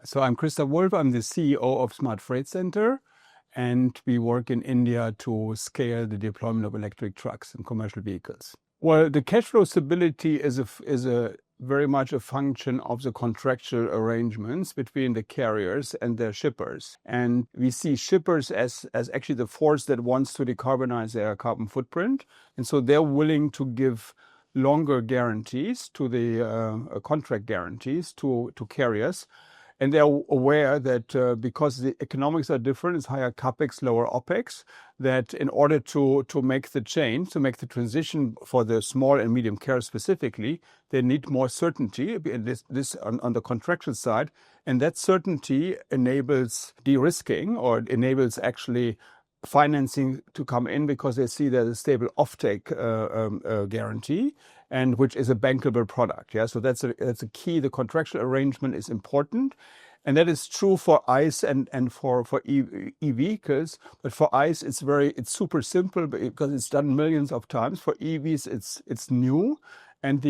So I'm Christoph Wolff. I'm the CEO of Smart Freight Center, and we work in India to scale the deployment of electric trucks and commercial vehicles. Well, the cash flow stability is a very much a function of the contractual arrangements between the carriers and their shippers. And we see shippers as actually the force that wants to decarbonize their carbon footprint. And so they're willing to give longer guarantees to the contract guarantees to carriers. And they're aware that because the economics are different, it's higher capex, lower opex, that in order to make the change, to make the transition for the small and medium carriers specifically, they need more certainty, this on the contractual side. And that certainty enables de-risking, or enables actually financing to come in, because they see there's a stable offtake guarantee, and which is a bankable product. Yeah, so that's a key. The contractual arrangement is important, and that is true for ICE and for e vehicles. But for ICE, it's super simple because it's done millions of times. For EVs, it's new, and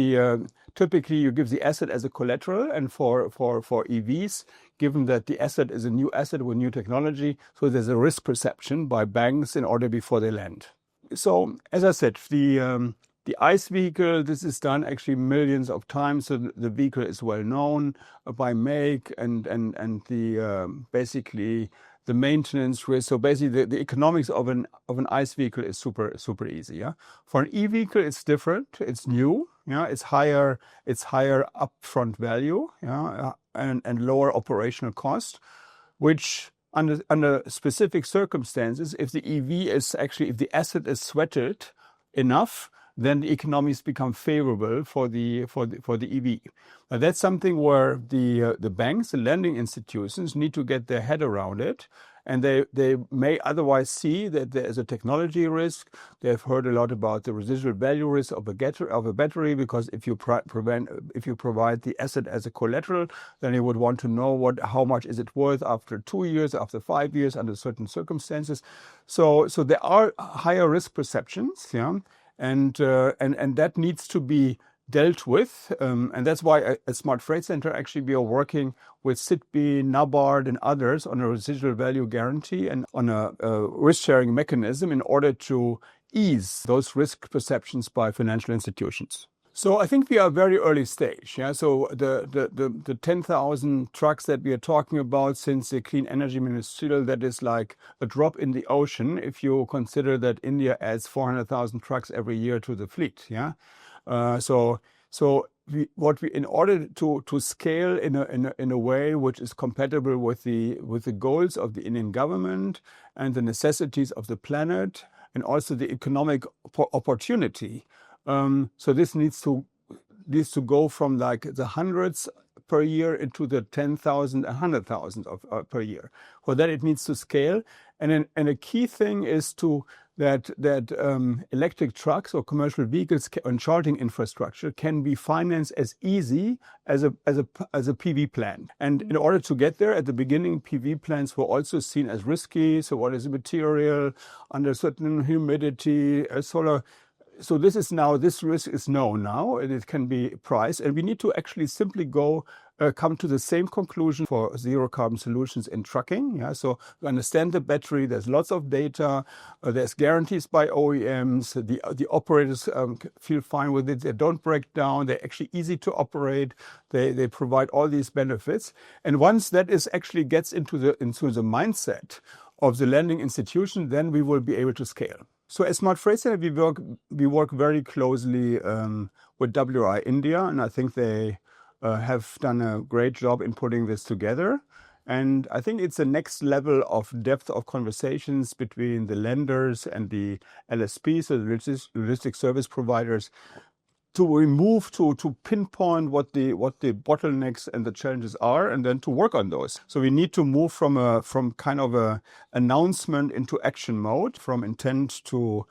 typically you give the asset as a collateral, and for EVs, given that the asset is a new asset with new technology, so there's a risk perception by banks in order before they lend. So as I said, the ICE vehicle, this is done actually millions of times. So the vehicle is well known by make and the basically the maintenance risk. So basically the economics of an ICE vehicle is super easy. Yeah. For an e-vehicle, it's different. It's new. Yeah. It's higher upfront value. Yeah. And lower operational cost, which under specific circumstances, if the if the asset is sweated enough, then the economics become favorable for the EV. Now, that's something where the banks, the lending institutions, need to get their head around it, and they may otherwise see that there is a technology risk. They've heard a lot about the residual value risk of a battery, because if you provide the asset as a collateral, then you would want to know how much is it worth after 2 years, after 5 years, under certain circumstances. So there are higher risk perceptions, yeah. And that needs to be dealt with. And that's why at Smart Freight Center, actually, we are working with SITB, NABARD, and others on a residual value guarantee and on a risk-sharing mechanism in order to ease those risk perceptions by financial institutions. So I think we are very early stage. Yeah. So the 10,000 trucks that we are talking about since the Clean Energy Ministerial, that is like a drop in the ocean if you consider that India adds 400,000 trucks every year to the fleet. Yeah. In order to scale in a way which is compatible with the goals of the Indian government and the necessities of the planet, and also the economic opportunity. So this needs to go from like the hundreds per year into the 10,000, 100,000 per year. For that, it needs to scale, and a key thing is that electric trucks or commercial vehicles and charging infrastructure can be financed as easy as a PV plant. And in order to get there, at the beginning, PV plants were also seen as risky. So what is the material under certain humidity, solar? So this risk is known now, and it can be priced, and we need to actually simply come to the same conclusion for zero carbon solutions in trucking. Yeah, so we understand the battery. There's lots of data. There's guarantees by OEMs. The operators feel fine with it. They don't break down. They're actually easy to operate. They provide all these benefits. And once that actually gets into the mindset of the lending institution, then we will be able to scale. So at Smart Freight Center, we work very closely with WRI India, and I think they have done a great job in putting this together. And I think it's the next level of depth of conversations between the lenders and the LSPs, so the logistics service providers, to pinpoint what the bottlenecks and the challenges are, and then to work on those. So we need to move from kind of a announcement into action mode, from intent to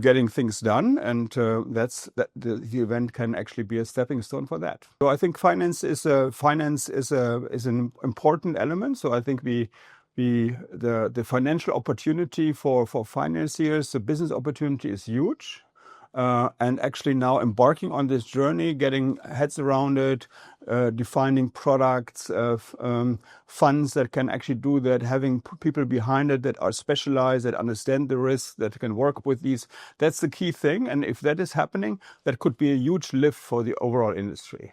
getting things done, and the event can actually be a stepping stone for that. So I think finance is an important element. So I think the financial opportunity for financiers, the business opportunity is huge. and actually now embarking on this journey, getting heads around it, defining products, funds that can actually do that, having people behind it that are specialized, that understand the risks, that can work with these. That's the key thing. And if that is happening, that could be a huge lift for the overall industry.